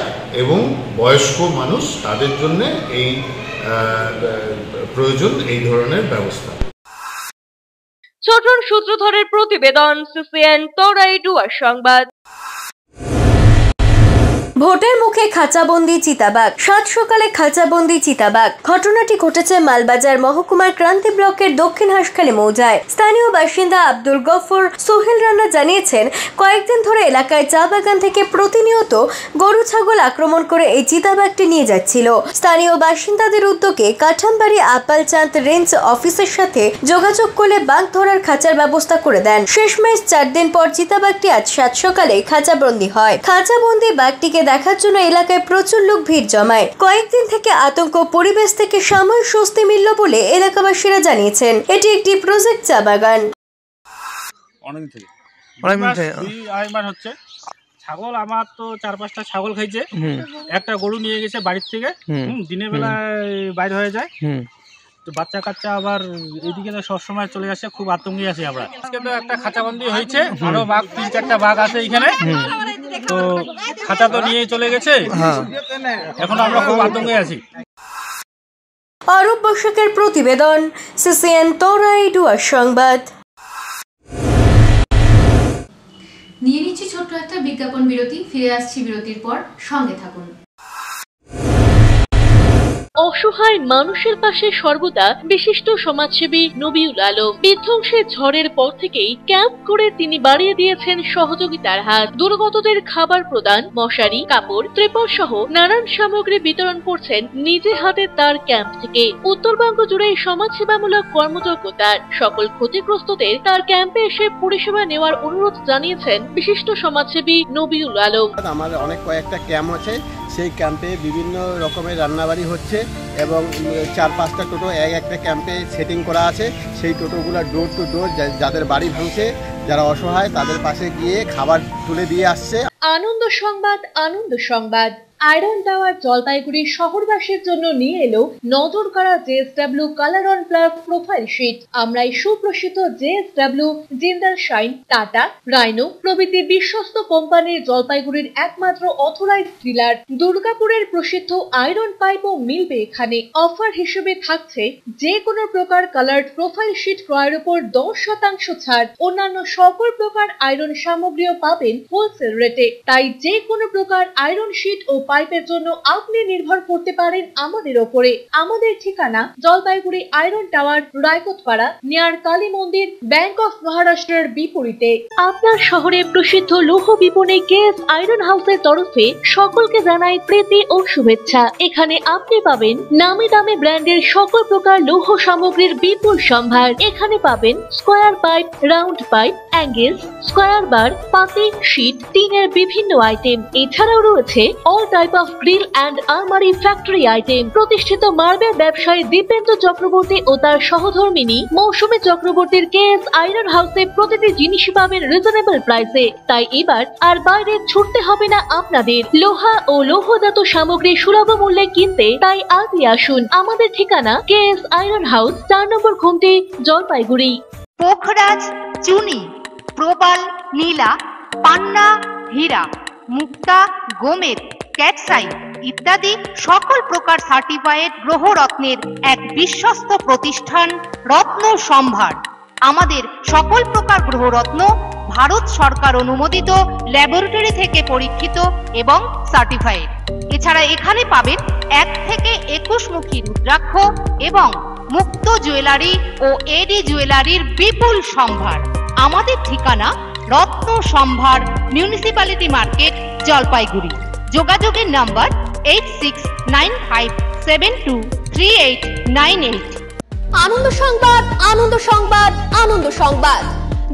Speaker 18: এবং বয়স্ক মানুষ, তাদের জন্য এই প্রয়োজন এই ধরনের ব্যবস্থা।
Speaker 4: ছোটন সূত্রধরের প্রতিবেদন, সিসিএন তরাই ডুয়ার সংবাদ।
Speaker 5: ভোটের মুখে খাঁচাবন্দি চিতাবাঘ। সাত সকালে খাঁচাবন্দি চিতাবাঘ। ঘটনাটি ঘটেছে মালবাজার মহকুমার ক্রান্তি ব্লকের দক্ষিণ হাঁসখালি মৌজায়। স্থানীয় বাসিন্দা আব্দুল গফর সোহেল রানা জানিয়েছেন, কয়েকদিন ধরে এলাকায় চা বাগান থেকে প্রতিনিয়ত গরু ছাগল আক্রমণ করে এই চিতাবাঘটি নিয়ে যাচ্ছিল। স্থানীয় বাসিন্দাদের উদ্যোগে কাঠামবাড়ি আপালচাঁদ রেঞ্জ অফিসের সাথে যোগাযোগ করলে বাঘ ধরার খাঁচার ব্যবস্থা করে দেন। শেষমেশ 4 দিন পর চিতাবাঘটি আজ সাত সকালে খাঁচাবন্দি হয়। খাঁচাবন্দি বাঘটিকে দেখার জন্য এলাকায় প্রচুর লোক ভিড় জমায়। কয়েকদিন থেকে আতঙ্ক পরিবেশ থেকে সাময়িক স্বস্তি মিলল বলে এলাকাবাসীরা জানিয়েছেন। এটি একটি প্রজেক্ট চা বাগান।
Speaker 19: হচ্ছে ছাগল আমার তো 4-5টা ছাগল খাইছে, একটা গরু নিয়ে গেছে বাড়ির থেকে, দিনের বেলা বাইরে হয়ে যায়, তো বাচ্চা কাচ্চা আবার এইদিকে সবসময় চলে আসে, খুব আতঙ্কে আছি আমরা। আজকে তো একটা খাঁচাবন্দি হয়েছে, আরো বাঘ 3-4টা বাঘ আছে এখানে, তো খাঁচা তো নিয়ে চলে গেছে, এখন আমরা খুব আতঙ্কে আছি।
Speaker 5: অরূপ বসাকের প্রতিবেদন, সিসিএন তরাই ডুয়ার সংবাদ।
Speaker 3: নিয়ে নিচ্ছি ছোট্ট একটা বিজ্ঞাপন বিরতি, ফিরে আসছি বিরতির পর, সঙ্গে থাকুন।
Speaker 1: অসহায় মানুষের পাশে সর্বদা বিশিষ্ট সমাজসেবী নবীউল আলম। বিধ্বংসী ঝড়ের পর থেকেই ক্যাম্প করে তিনি বাড়িয়ে দিয়েছেন সহযোগিতার হাত। দুর্গতদের খাবার প্রদান, মশারি, কাপড়, ত্রিপল সহ নানান সামগ্রী বিতরণ করছেন নিজে হাতে তার ক্যাম্প থেকে। উত্তরবঙ্গ জুড়ে সমাজসেবামূলক কর্মযজ্ঞ তার। সকল ক্ষতিগ্রস্তদের তার ক্যাম্পে এসে পরিষেবা নেওয়ার অনুরোধ জানিয়েছেন বিশিষ্ট সমাজসেবী নবীউল আলম।
Speaker 20: আমাদের অনেক কয়েকটা ক্যাম্প আছে, সেই ক্যাম্পে বিভিন্ন রকমের রান্নাবাড়ি হচ্ছে এবং 4-5টা টোটো একটা ক্যাম্পে সেটিং করা আছে। সেই টোটোগুলো ডোর টু ডোর যাদের বাড়ি ভাঙছে, যারা অসহায়, তাদের পাশে গিয়ে খাবার তুলে দিয়ে আসছে।
Speaker 1: আনন্দ সংবাদ, আনন্দ সংবাদ। আয়রন টাওয়ার জলপাইগুড়ি শহরবাসীর জন্য নিয়ে এলো নজর কাড়া JSW colour on plus profile sheet. আমরাই সুপ্রসিদ্ধ JSW, Jindal shine, Tata, Rhino প্রভৃতি বিশ্বস্ত কোম্পানির জলপাইগুড়ির একমাত্র অথরাইজড ডিলার। দুর্গাপুরের প্রসিদ্ধ আয়রন পাইপও মিলবে এখানে। অফার হিসেবে থাকছে যে কোনো প্রকার কালার্ড প্রোফাইল শিট ক্রয়ের উপর 10% ছাড়। অন্যান্য সকল প্রকার আয়রন সামগ্রীও পাবেন হোলসেল রেটে। তাই যে কোনো প্রকার আয়রন শিট ও পাইপের জন্য আপনি নির্ভর করতে পারেন আমাদের ওপরে। আমাদের ঠিকানা Jalpaiguri iron tower, Raikotpara, near Kali Mandir, bank of মহারাষ্ট্রের বিপরীতে। আপনার শহরে প্রসিদ্ধ লৌহ বিপণী কেএস আয়রন হাউসের তরফে সকলকে জানাই প্রীতি ও শুভেচ্ছা। এখানে আপনি পাবেন নামি দামি ব্র্যান্ডের সকল প্রকার লৌহ সামগ্রীর বিপুল সম্ভার। এখানে পাবেন square pipe, round pipe, angles, square bar, পাতি, শীট, টিনের বিভিন্ন আইটেম। এছাড়াও রয়েছে all type of grill and আলমারি ফ্যাক্টরি আইটেম। প্রতিষ্ঠিত মার্বেল ব্যবসায়ী দীপেন্দ্র চক্রবর্তী ও তার সহধর্মিনী মৌসুমী চক্রবর্তীর কেএস আয়রন হাউসে প্রতিটি জিনিসই পাবেন রিজনেবল প্রাইসে। তাই এবার আর বাইরে ছুটতে হবে না আপনাদের। লোহা ও লৌহজাত সামগ্রী সুলভ মূল্যে কিনতে তাই আজই আসুন। আমাদের ঠিকানা কেএস আয়রন হাউস, 4 নম্বর ঘুমটি, জলপাইগুড়ি।
Speaker 21: পোখরাজ, চুনি, প্রবাল, নীলা, পান্না, হীরা, মুক্তা, গোমেদ, ক্যাটসাই ইত্যাদি সকল প্রকার সার্টিফাইড গ্রহরত্নের এক বিশ্বস্ত প্রতিষ্ঠান রত্ন সম্ভার। আমাদের সকল প্রকার গ্রহরত্ন ভারত সরকার অনুমোদিত ল্যাবরেটরি থেকে পরীক্ষিত এবং সার্টিফাইড। এছাড়া এখানে পাবেন 1 থেকে 21 মুখী রুদ্রাক্ষ এবং মুক্ত জুয়েলারি ও এডি জুয়েলারির বিপুল সম্ভার। আমাদের ঠিকানা রত্ন সম্ভার, মিউনিসিপ্যালিটি মার্কেট, জলপাইগুড়ি। যোগাযোগের নাম্বার 8695723898।
Speaker 22: আনন্দ সংবাদ, আনন্দ সংবাদ, আনন্দ সংবাদ।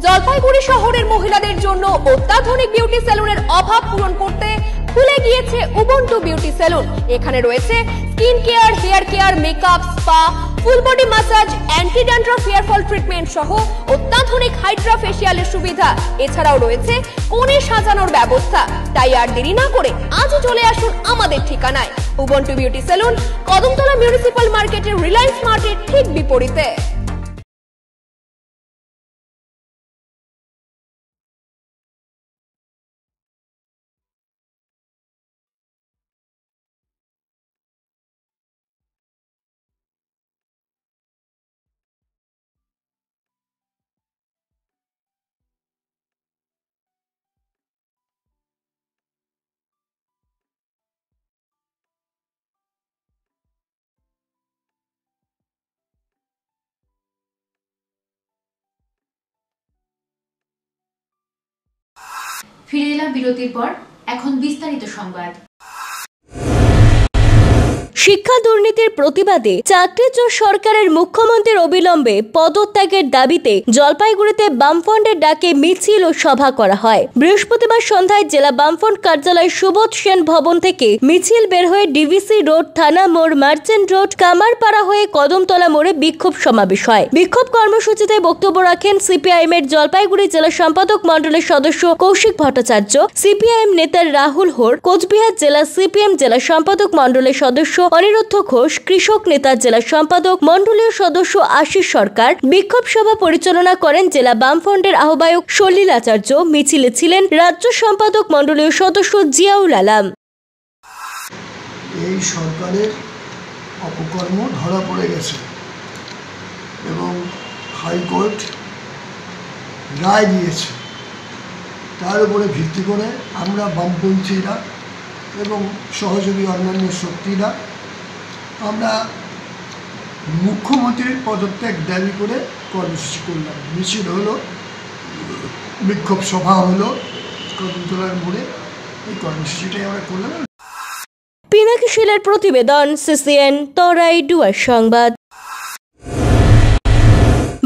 Speaker 22: জলপাইগুড়ি শহরের মহিলাদের জন্য অত্যাধুনিক বিউটি সেলুনের অভাব পূরণ করতে খুলে গিয়েছে উবুন্টু বিউটি সেলুন। এখানে রয়েছে skin care, hair care, makeup, spa, full body massage, anti dandruff hair fall treatment সহ অত্যাধুনিক হাইড্রা ফেশিয়ালের সুবিধা। এছাড়াও রয়েছে কোণে সাজানোর ব্যবস্থা। তাই আর দেরি না করে আজই চলে আসুন আমাদের ঠিকানায়। Ubuntu beauty salon, Kadamtala municipal মার্কেটের রিলায়েন্স মার্টের ঠিক বিপরীতে।
Speaker 3: ফিরে এলাম বিরতির পর, এখন বিস্তারিত সংবাদ।
Speaker 5: শিক্ষা দুর্নীতির প্রতিবাদে চাকরিচ্যুত সরকারের মুখ্যমন্ত্রীর অবিলম্বে পদত্যাগের দাবিতে জলপাইগুড়িতে বামফ্রন্টের ডাকে মিছিল ও সভা করা হয়। বৃহস্পতিবার সন্ধ্যায় জেলা বামফ্রন্ট কার্যালয় সুবোধ সেন ভবন থেকে মিছিল বের হয়ে ডিভিসি রোড, থানা মোড়, মার্চেন্ট রোড, কামারপাড়া হয়ে কদমতলা মোড়ে বিক্ষোভ সমাবেশ হয়। বিক্ষোভ কর্মসূচিতে বক্তব্য রাখেন সিপিআইএম এর জলপাইগুড়ি জেলা সম্পাদক মণ্ডলের সদস্য কৌশিক ভট্টাচার্য, সিপিআইএম নেতা রাহুল হোর, কোচবিহার জেলা সিপিএম জেলা সম্পাদক মণ্ডলের সদস্য অনিরুদ্ধ ঘোষ, কৃষক নেতা জেলা সম্পাদক মণ্ডলীয় সদস্য আশিস সরকার। বিক্ষোভ সভা পরিচালনা করেন জেলা বামফ্রন্টের আহ্বায়ক সলিল আচার্য। মিছিলে ছিলেন রাজ্য সম্পাদক মণ্ডলীয় সদস্য জিয়াউল আলম।
Speaker 6: এই সরকারের অপকর্ম ধরা পড়ে গেছে এবং হাইকোর্ট রায় দিয়েছে। তার উপরে ভিত্তি করে আমরা বামপন্থীরা এবং সহযোগী অন্যান্য শক্তিরা আমরা মুখ্যমন্ত্রীর পদত্যাগ দাবি করে কর্মসূচি করলাম। মিছিল হলো, বিক্ষোভ সভা হলো কদমতলার মোড়ে। এই কর্মসূচিটাই আমরা করলাম।
Speaker 5: পিনাকি শীলের প্রতিবেদন, সিসিএন তরাই ডুয়ার সংবাদ।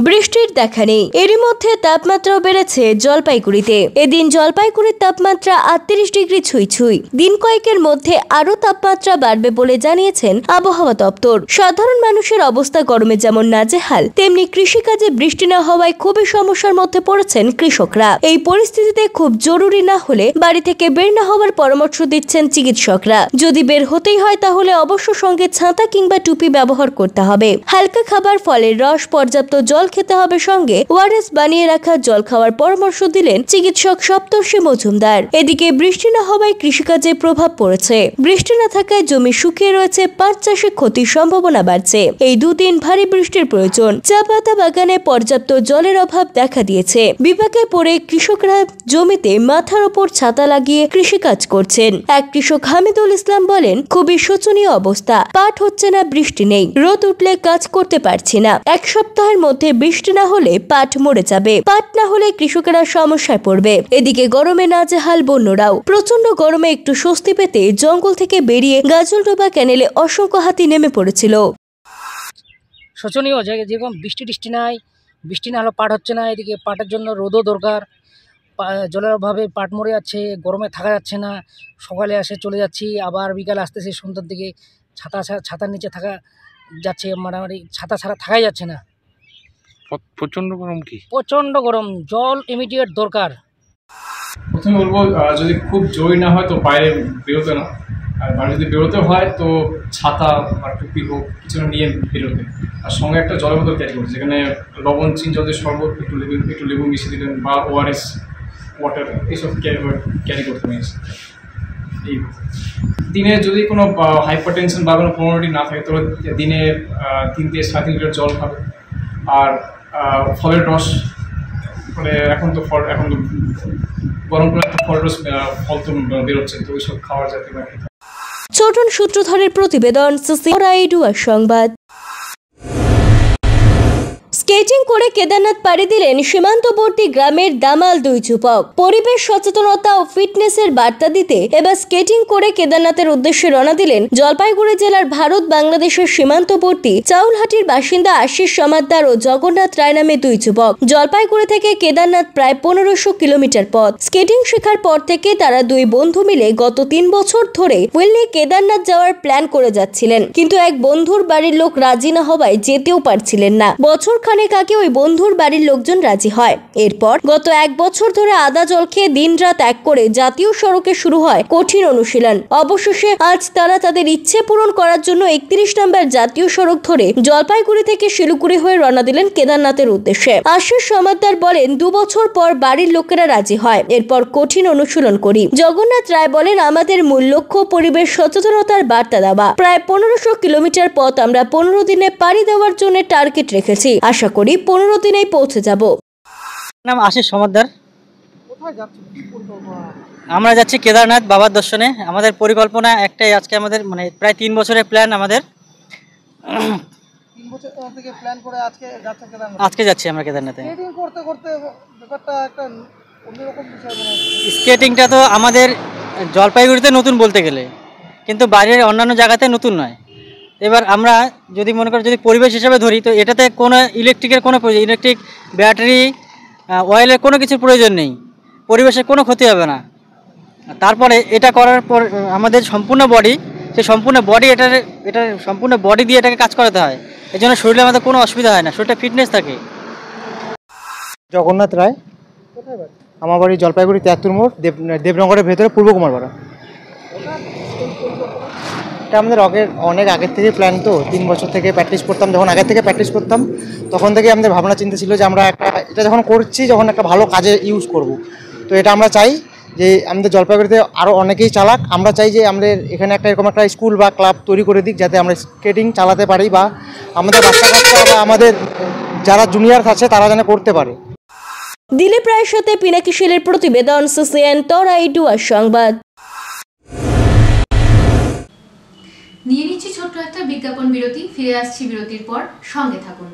Speaker 5: বৃষ্টির দেখা নেই, এরই মধ্যে তাপমাত্রাও বেড়েছে জলপাইগুড়িতে। এদিন জলপাইগুড়ির তাপমাত্রা 38 ডিগ্রি ছুঁই। দিন কয়েকের মধ্যে আরো তাপমাত্রা বাড়বে বলে জানিয়েছেন আবহাওয়া দপ্তর। সাধারণ মানুষের অবস্থা গরমে যেমন নাজেহাল, তেমনি কৃষিকাজে বৃষ্টি না হওয়ায় খুবই সমস্যার মধ্যে পড়েছেন কৃষকরা। এই পরিস্থিতিতে খুব জরুরি না হলে বাড়ি থেকে বের না হওয়ার পরামর্শ দিচ্ছেন চিকিৎসকরা। যদি বের হতেই হয় তাহলে অবশ্য সঙ্গে ছাতা কিংবা টুপি ব্যবহার করতে হবে। হালকা খাবার, ফলের রস, পর্যাপ্ত জল খেতে হবে, সঙ্গে ওআরএস বানিয়ে রাখা জল খাওয়ার পরামর্শ দিলেন চিকিৎসক সপ্তর্ষি মজুমদার। এদিকে বৃষ্টি না হওয়ায় কৃষিকাজে প্রভাব পড়েছে। বৃষ্টি না থাকায় জমি শুকিয়ে রয়েছে, পাট চাষে ক্ষতির সম্ভাবনা বাড়ছে। এই দুদিন ভারী বৃষ্টির প্রয়োজন। চা পাতা বাগানে পর্যাপ্ত জলের অভাব দেখা দিয়েছে। বিপাকে পড়ে কৃষকরা জমিতে মাথার ওপর ছাতা লাগিয়ে কৃষিকাজ করছেন। এক কৃষক হামিদুল ইসলাম বলেন, খুবই শোচনীয় অবস্থা। পাট হচ্ছে না, বৃষ্টি নেই, রোদ উঠলে কাজ করতে পারছি না। এক সপ্তাহের মধ্যে বৃষ্টি না হলে পাট মরে যাবে। পাট না হলে কৃষকেরা সমস্যায় পড়বে। এদিকে গরমে নাজেহাল বন্যরাও। প্রচন্ড গরমে একটু স্বস্তি পেতে জঙ্গল থেকে বেরিয়ে গাজলডোবা ক্যানেলে অসংখ্য হাতি নেমে পড়েছিল।
Speaker 8: শোচনীয়, যেরকম বৃষ্টি নাই, বৃষ্টি না হলে পাট হচ্ছে না। এদিকে পাটের জন্য রোদও দরকার। জলের অভাবে পাট মরে যাচ্ছে, গরমে থাকা যাচ্ছে না। সকালে আসে চলে যাচ্ছি, আবার বিকালে আসতেছি সন্ধ্যার দিকে। ছাতার নিচে থাকা যাচ্ছে, মোটামুটি ছাতা ছাড়া থাকাই যাচ্ছে না।
Speaker 23: প্রচন্ড গরম, কি
Speaker 8: প্রচন্ড গরম, জল ইমিডিয়েট দরকার।
Speaker 24: প্রথমে বলবো, যদি খুব জোর না হয় তো বাইরে বেরোতে না, আর বাইরে যদি বেরোতে হয় তো ছাতা বা টুপি হোক কিছু নিয়ে বেরোতে, আর সঙ্গে একটা জলের বোতল ক্যারি করছে, যেখানে লবণ, চিন, জলের শরবত, একটু লেবু মিশিয়ে দিলেন, বা ওআরএস ওয়াটার, এইসব ক্যারি করতে নিয়েছে। এই দিনে যদি কোনো হাইপারটেনশন বা কোনো প্রবণতা না থাকে তাহলে দিনে 3 থেকে 7 লিটার জল খাবে। আর ফলের রস, মানে এখন তো গরম করে ফল রস, ফল তো বেরোচ্ছে, তো ওইসব খাওয়ার যাতে না খেতে।
Speaker 5: ছোটন সূত্রধরের প্রতিবেদন, সিসিএন ডুয়ার সংবাদ। স্কেটিং করে কেদারনাথ পাড়ি দিলেন সীমান্তবর্তী গ্রামের দামাল 2 যুবক। পরিবেশ সচেতনতা ও ফিটনেসের বার্তা দিতে এবার স্কেটিং করে কেদারনাথের উদ্দেশ্যে রওনা দিলেন জলপাইগুড়ি জেলার ভারত বাংলাদেশের সীমান্তবর্তী চাউলহাটির বাসিন্দা আশিস সমাদ্দার ও জগন্নাথ রায় নামে 2 যুবক। জলপাইগুড়ি থেকে কেদারনাথ প্রায় 1500 কিলোমিটার পথ। স্কেটিং শেখার পর থেকে তারা 2 বন্ধু মিলে গত 3 বছর ধরে হুইল নিয়ে কেদারনাথ যাওয়ার প্ল্যান করে যাচ্ছিলেন, কিন্তু এক বন্ধুর বাড়ির লোক রাজি না হওয়ায় যেতেও পারছিলেন না। বছর খানেক আগে ওই বন্ধুর বাড়ির লোকজন রাজি হয়। এরপর গত 1 বছর ধরে আদা জল খেয়ে দিনরাত এক করে জাতীয় সড়কে শুরু হয় কঠিন অনুশীলন। অবশেষে আজ তারা তাদের ইচ্ছে পূরণ করার জন্য 31 নম্বর জাতীয় সড়ক ধরে জলপাইগুড়ি থেকে শিলিগুড়ি হয়ে রওনা দিলেন কেদারনাথের উদ্দেশ্যে। আশিস সমাদ্দার বলেন, 2 বছর পর বাড়ির লোকেরা রাজি হয়, এরপর কঠিন অনুশীলন করি। জগন্নাথ রায় বলেন, আমাদের মূল লক্ষ্য পরিবেশ সচেতনতার বার্তা দেওয়া। প্রায় 1500 কিলোমিটার পথ আমরা 15 দিনে পাড়ি দেওয়ার জন্য টার্গেট রেখেছি। আশা করি 15 দিনেই পৌঁছে যাব।
Speaker 25: নাম আশিস সমাদ্দার। আমরা যাচ্ছি কেদারনাথ বাবার দর্শনে। আমাদের পরিকল্পনা একটাই, আজকে আমাদের মানে প্রায় 3 বছরের প্ল্যান আমাদের।
Speaker 26: 3 বছর থেকে প্ল্যান করে
Speaker 25: আজকে যাচ্ছি আমরা কেদারনাথে।
Speaker 26: স্কেটিং করতে ব্যাপারটা একটা অন্যরকম বিষয় মনে হচ্ছে।
Speaker 25: স্কেটিংটা তো আমাদের জলপাইগুড়িতে নতুন বলতে গেলে, কিন্তু বাইরের অন্যান্য জায়গাতে নতুন নয়। এবার আমরা যদি মনে করি যদি পরিবেশ হিসাবে ধরি, তো এটাতে কোনো ইলেকট্রিকের কোনো প্রয়োজন, ইলেকট্রিক ব্যাটারি অয়েলের কোনো কিছুর প্রয়োজন নেই, পরিবেশের কোনো ক্ষতি হবে না। তারপরে এটা করার পর আমাদের সম্পূর্ণ বডি, সেই সম্পূর্ণ বডি এটার সম্পূর্ণ বডি দিয়ে এটাকে কাজ করাতে হয়, এই জন্য শরীরে আমাদের কোনো অসুবিধা হয় না, শরীরটা ফিটনেস থাকে।
Speaker 7: জগন্নাথ রায়, আমার বাড়ি জলপাইগুড়ি 73 মোড়, দেবনগরের ভেতরে পূর্ব কুমারপাড়া। এটা আমাদের অনেক আগের থেকে প্ল্যান, তো 3 বছর থেকে প্র্যাকটিস করতাম, যখন আগের থেকে প্র্যাকটিস করতাম তখন থেকে আমাদের ভাবনা চিন্তা ছিল যে আমরা এটা যখন করছি যখন একটা ভালো কাজে ইউজ করব। তো এটা আমরা চাই যে আমাদের জলপাইগুড়িতে আরও অনেকেই চালাক, আমরা চাই যে আমাদের এখানে একটা এরকম একটা স্কুল বা ক্লাব তৈরি করে দিক যাতে আমরা স্কেটিং চালাতে পারি, বা আমাদের বাচ্চা কাচ্চা বা আমাদের যারা জুনিয়র আছে তারা যেন করতে পারে।
Speaker 5: দিলীপ রায়ের সাথে পিনাকি শীলের প্রতিবেদন, সিসিএন তরাই ডুয়ার সংবাদ।
Speaker 3: নিয়ে নিচ্ছি ছোট্ট একটা বিজ্ঞাপন বিরতি, ফিরে আসছি বিরতির পর, সঙ্গে থাকুন।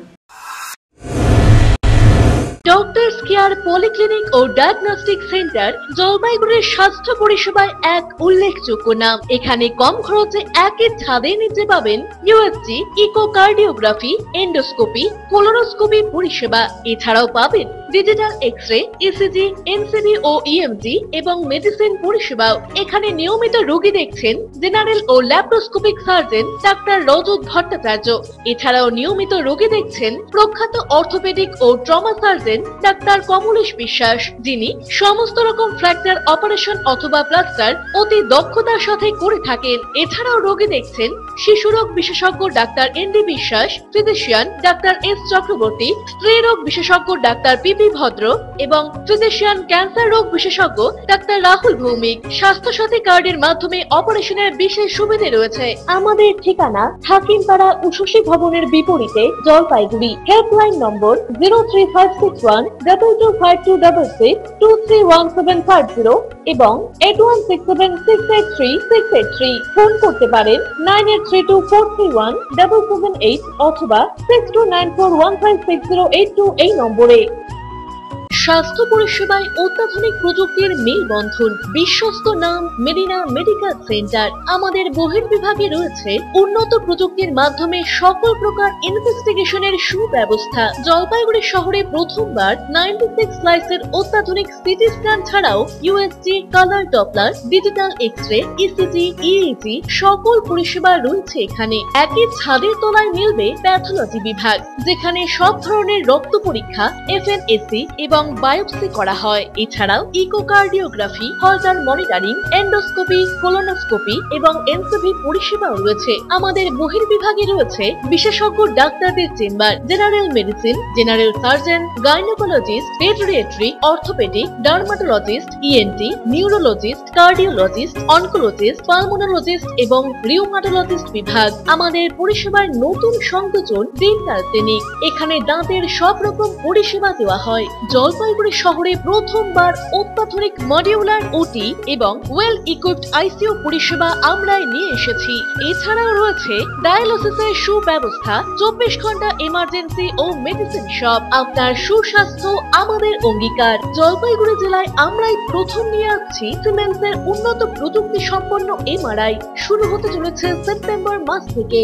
Speaker 1: ডক্টরস কেয়ার পলিক্লিনিক ও ডায়াগনস্টিক সেন্টার জলপাইগুড়ির স্বাস্থ্য পরিষেবায় এক উল্লেখযোগ্য নাম। এখানে কম খরচে একের ছাদে নিতে পাবেন ইউএসজি, ইকোকার্ডিওগ্রাফি, এন্ডোস্কোপি, কোলোনোস্কোপি পরিষেবা। এছাড়াও পাবেন ডিজিটাল এক্স-রে, ইসিজি, এনসিবি ও ইএমজি এবং মেডিসিন পরিষেবাও। এখানে নিয়মিত রোগী দেখছেন জেনারেল ও ল্যাপ্রোস্কোপিক সার্জন ডাক্তার রজত ভট্টাচার্য। এছাড়াও নিয়মিত রোগী দেখছেন প্রখ্যাত অর্থোপেডিক ও ট্রমা সার্জন ডাক্তার কমলেশ বিশ্বাস, যিনি সমস্ত রকম ফ্র্যাকচার অপারেশন অথবা প্লাস্টার অতি দক্ষতার সাথে করে থাকেন। এছাড়াও রোগী দেখছেন শিশুরোগ বিশেষজ্ঞ ডাক্তার এনডি বিশ্বাস, ফিজিশিয়ান ডাক্তার এস চক্রবর্তী, স্ত্রী রোগ বিশেষজ্ঞ ডাক্তার পিপি ভদ্র এবং ফিজিশিয়ান ক্যান্সার রোগ বিশেষজ্ঞ ডাক্তার রাহুল ভৌমিক। স্বাস্থ্য সাথী কার্ডের মাধ্যমে অপারেশনের বিশেষ সুবিধা রয়েছে। আমাদের ঠিকানা হাকিমপাড়া উষসী ভবনের বিপরীতে জলপাইগুড়ি। হেল্পলাইন নম্বর 03561225266, 231750 এবং 8167683683। ফোন করতে পারেন 9832431778 অথবা 6294156082 এই নম্বরে। স্বাস্থ্য পরিষেবায় অত্যাধুনিক প্রযুক্তির মেলবন্ধন, বিশ্বস্ত নাম মেরিনা মেডিকেল সেন্টার। আমাদের বহির্বিভাগে রয়েছে উন্নত প্রযুক্তির মাধ্যমে সকল প্রকার ইনভেস্টিগেশনের সুব্যবস্থা। জলপাইগুড়ি শহরে প্রথমবার 96 স্লাইসের অত্যাধুনিক সিটি স্ক্যান ছাড়াও USG, colour doppler, digital x-ray, ECG, ইএজি সকল পরিষেবা রয়েছে এখানে। একই ছাদের তলায় মিলবে প্যাথোলজি বিভাগ, যেখানে সব ধরনের রক্ত পরীক্ষা, এফএনএসি এবং বায়োপসি করা হয়। এছাড়াও ইকোকার্ডিওগ্রাফি, হলটার মনিটরিং, এন্ডোস্কোপি, কোলোনোস্কোপি এবং এনসিবি পরিষেবাও রয়েছে। আমাদের বহির্বিভাগে রয়েছে বিশেষজ্ঞ ডাক্তারদের chamber, general medicine, general surgeon, gynaecologist, পেডিয়াট্রি, orthopaedic, dermatologist, ENT, neurologist, cardiologist, oncologist, pulmonologist এবং রিউমাটোলজিস্ট বিভাগ। আমাদের পরিষেবার নতুন সংযোজন ডেন্টাল ক্লিনিক। এখানে দাঁতের সব রকম পরিষেবা দেওয়া হয়। জলপাইগুড়ি শহরে প্রথমবার অত্যাধুনিক মডিউলার ওটি এবং ওয়েল ইকুইপড আইসিইউ পরিষেবা আমরাই নিয়ে এসেছি। এছাড়াও রয়েছে ডায়ালিসিসের সুব্যবস্থা, 24 ঘন্টা এমার্জেন্সি ও মেডিসিন শপ। আপনার সুস্বাস্থ্য আমাদের অঙ্গীকার। জলপাইগুড়ি জেলায় আমরাই প্রথম নিয়ে আসছি সিমেন্সের উন্নত প্রযুক্তি সম্পন্ন এমআরআই। শুরু হতে চলেছে সেপ্টেম্বর মাস থেকে।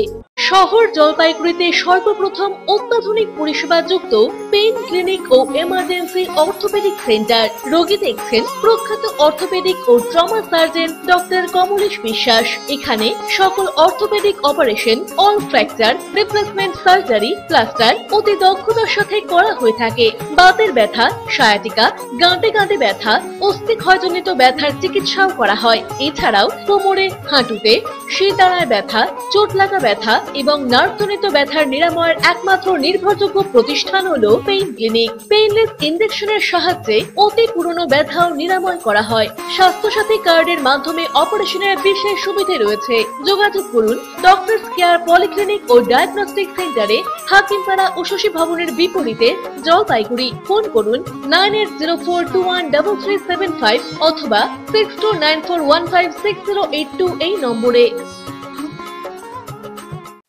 Speaker 1: শহর জলপাইগুড়িতে সর্বপ্রথম অত্যাধুনিক পরিষেবা যুক্ত পেইন ক্লিনিক ও এমার্জেন্সি অর্থোপেডিক সেন্টার। রোগী দেখছেন প্রখ্যাত অর্থোপেডিক ও ট্রমা সার্জন ডক্টর কমলেশ বিশ্বাস। এখানে সকল orthopaedic operation, all fracture, replacement surgery, plaster অতি দক্ষতার সাথে করা হয়ে থাকে। বাতের ব্যথা, সায়াটিকা, গাঁটে গাঁটে ব্যথা, অস্থিক্ষয়জনিত ব্যথার চিকিৎসাও করা হয়। এছাড়াও কোমরে, হাঁটুতে, শিরদাঁড়ায় ব্যথা, চোট লাগা ব্যথা এবং নার্ভজনিত ব্যথার নিরাময়ের একমাত্র নির্ভরযোগ্য প্রতিষ্ঠান হলো পেইন ক্লিনিক। পেইনলেস ইনজেকশনের সাহায্যে অতি পুরনো ব্যথাও নিরাময় করা হয়। স্বাস্থ্যসাথী কার্ডের মাধ্যমে অপারেশনের বিশেষ সুবিধা রয়েছে। যোগাযোগ করুন ডক্টরস কেয়ার পলিক্লিনিক ও ডায়াগনস্টিক সেন্টারে, হাকিমপাড়া উষসী ভবনের বিপরীতে জলপাইগুড়ি। ফোন করুন 9804213375 অথবা 6294156082 এই নম্বরে।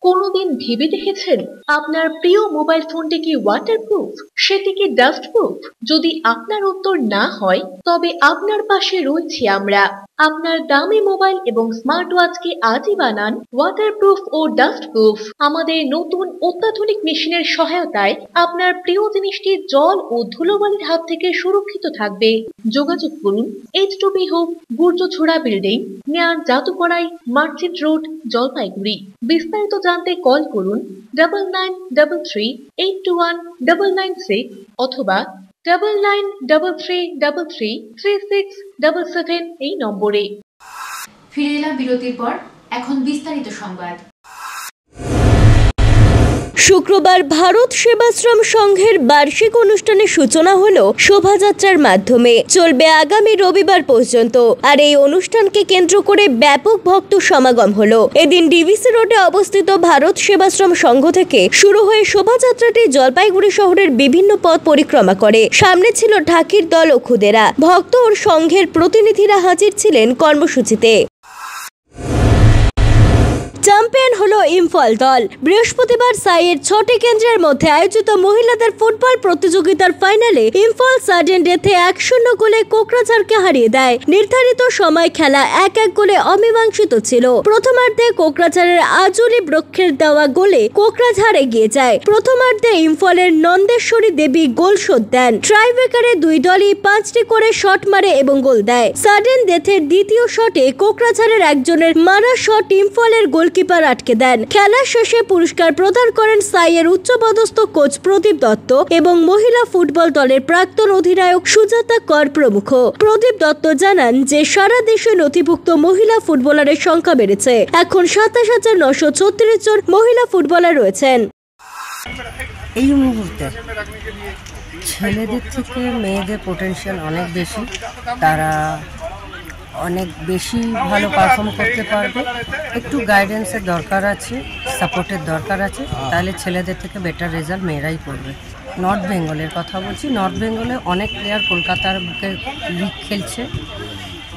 Speaker 1: কোনোদিন ভেবে দেখেছেন আপনার প্রিয় মোবাইল ফোনটি কি ওয়াটারপ্রুফ, সেটি কি ডাস্টপ্রুফ? যদি আপনার উত্তর না হয় তবে আপনার পাশে রয়েছি আমরা। আপনার দামি মোবাইল এবং স্মার্ট ওয়াচকে আজই বানান ওয়াটারপ্রুফ ও ডাস্টপ্রুফ। আমাদের নতুন অত্যাধুনিক মেশিনের সহায়তায় আপনার প্রিয় জিনিসটি জল ও ধুলোবালির হাত থেকে সুরক্ষিত থাকবে। যোগাযোগ করুন H2B hope, Gurjachhara building, near জাদুকড়াই, মার্চেন্ট রোড, জলপাইগুড়ি। বিস্তারিত জানতে কল করুন 9933821996 অথবা 9933333677 এই নম্বরে।
Speaker 3: ফিরে এলাম বিরতির পর, এখন বিস্তারিত সংবাদ।
Speaker 5: শুক্রবার ভারত সেবাশ্রম সংঘের বার্ষিক অনুষ্ঠানের সূচনা হলো শোভাযাত্রার মাধ্যমে। চলবে আগামী রবিবার পর্যন্ত। আর এই অনুষ্ঠানকে কেন্দ্র করে ব্যাপক ভক্ত সমাগম হলো। এদিন ডিভিসি রোডে অবস্থিত ভারত সেবাশ্রম সংঘ থেকে শুরু হয়ে শোভাযাত্রাটি জলপাইগুড়ি শহরের বিভিন্ন পথ পরিক্রমা করে। সামনে ছিল ঢাকির দল ও খুদেরা। ভক্ত ও সংঘের প্রতিনিধিরা হাজির ছিলেন কর্মসূচিতে। চ্যাম্পিয়ন হলো ইম্ফল দল। বৃহস্পতিবার সাইয়ের 6টি কেন্দ্রের মধ্যে আয়োজিত মহিলাদের ফুটবল প্রতিযোগিতার ফাইনালে ইম্ফল সাডেন ডেথে 1-0 গোলে কোকরাঝাড়কে হারিয়ে দেয়। নির্ধারিত সময় খেলা 1-1 গোলে অমীমাংসিত ছিল। প্রথমার্ধে কোকরাঝাড়ের আজুরি ব্রক্ষের দেওয়া গোলে কোকরাঝাড় এগিয়ে যায়। প্রথমার্ধে ইম্ফলের নন্দেশ্বরী দেবী গোল শোধ দেন। ট্রাইব্রেকারে দুই দলই 5টি করে শট মারে এবং গোল দেয়। সাডেন ডেথের দ্বিতীয় শটে কোকরাঝাড়ের একজনের মারা শট ইম্ফলের গোল কিপার আটকে দেন। খেলা শেষে পুরস্কার প্রদান করেন সাইয়ের উচ্চপদস্থ কোচ প্রদীপ দত্ত এবং মহিলা ফুটবল দলের প্রাক্তন অধিনায়ক সুজাতা কর প্রমুখ। প্রদীপ দত্ত জানান যে সারা দেশে নথিভুক্ত মহিলা ফুটবলারের সংখ্যা বেড়েছে। এখন 27,936 জন মহিলা ফুটবলার রয়েছেন।
Speaker 9: এই মুহূর্তে ছেলেদের থেকে মেয়েদের পোটেনশিয়াল অনেক বেশি। তারা অনেক বেশি ভালো পারফর্ম করতে পারবে। একটু গাইডেন্সের দরকার আছে, সাপোর্টের দরকার আছে, তাহলে ছেলেদের থেকে বেটার রেজাল্ট মেয়েরাই করবে। নর্থ বেঙ্গলের কথা বলছি, নর্থ বেঙ্গলে অনেক প্লেয়ার কলকাতার বুকে লিগ খেলছে,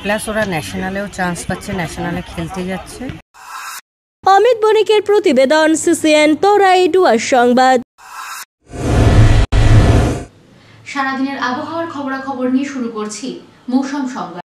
Speaker 9: প্লাস ওরা ন্যাশনালেও চান্স পাচ্ছে, ন্যাশনালে খেলতে যাচ্ছে।
Speaker 5: অমিত বণিকের প্রতিবেদন, সিসিএন তরাই ডুয়ার সংবাদ।
Speaker 3: সারাদিনের আবহাওয়ার খবরাখবর নিয়ে শুরু করছি মৌসুম সংবাদ।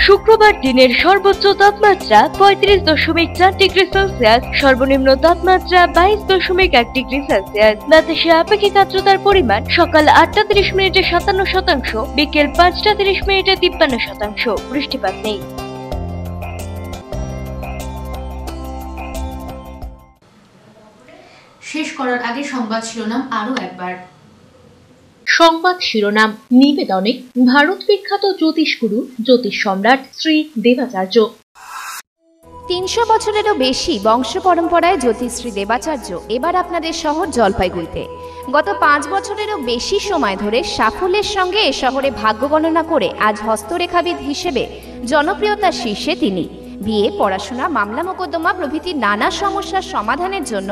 Speaker 4: শুক্রবার দিনের সর্বোচ্চ তাপমাত্রা 35.4 ডিগ্রি সেলসিয়াস, সর্বনিম্ন তাপমাত্রা 22.1 ডিগ্রি সেলসিয়াস। বাতাসে আপেক্ষিক আর্দ্রতার পরিমাণ সকাল 8টা 30 মিনিটে 57%, বিকেল 5টা 30 মিনিটে 53%। বৃষ্টিপাত নেই।
Speaker 3: শেষ করার আগে সংবাদ শিরোনাম আরো একবার।
Speaker 1: সংবাদ শিরোনাম নিবেদনে ভারত বিখ্যাত জ্যোতিষগুরু জ্যোতিষ সম্রাট শ্রী দেবাচার্য।
Speaker 2: 300 বছরেরও বেশি বংশ পরম্পরায় জ্যোতিশ্রী দেবাচার্য এবার আপনাদের শহর জলপাইগুড়িতে। গত 5 বছরেরও বেশি সময় ধরে সাফল্যের সঙ্গে এ শহরে ভাগ্য গণনা করে আজ হস্তরেখাবিদ হিসেবে জনপ্রিয়তার শীর্ষে তিনি। বিয়ে, পড়াশোনা, মামলা মোকদ্দমা প্রভৃতি নানা সমস্যার সমাধানের জন্য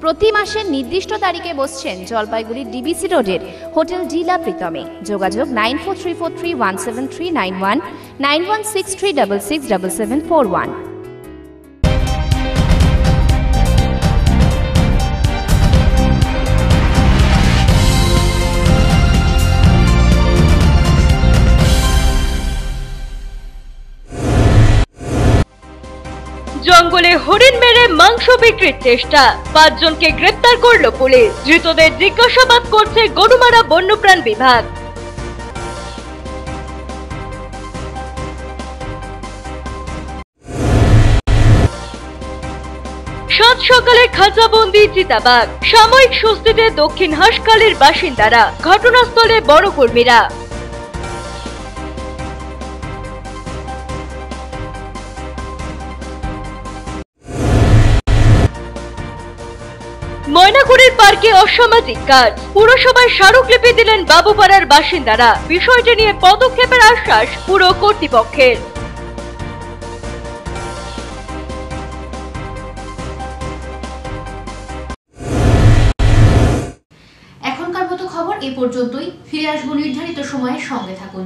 Speaker 2: প্রতি মাসের নির্দিষ্ট তারিখে বসছেন জলপাইগুড়ির ডিবিসি রোডের হোটেল ডিলা প্রীতমে। যোগাযোগ 9434317391, 9163667741।
Speaker 4: জঙ্গলে হরিণ মেরে মাংস বিক্রির চেষ্টা, 5 জনকে গ্রেপ্তার করল পুলিশ। ধৃতদের জিজ্ঞাসাবাদ করছে গরুমারা বন্যপ্রাণ বিভাগ। সাত সকালে খাঁচাবন্দি চিতাবাঘ, সাময়িক স্বস্তিতে দক্ষিণ হাঁসখালির বাসিন্দারা, ঘটনাস্থলে বড় কর্মীরা। ময়নাগুড়ির পার্কে অসামাজিক কাজ, পুরসভায় স্মারকলিপি দিলেন বাবুপাড়ার বাসিন্দারা। বিষয়টি নিয়ে পদক্ষেপের আশ্বাস পুর কর্তৃপক্ষের।
Speaker 3: এখনকার মতো খবর এ পর্যন্তই। ফিরে আসবো নির্ধারিত সময়ের সঙ্গে থাকুন।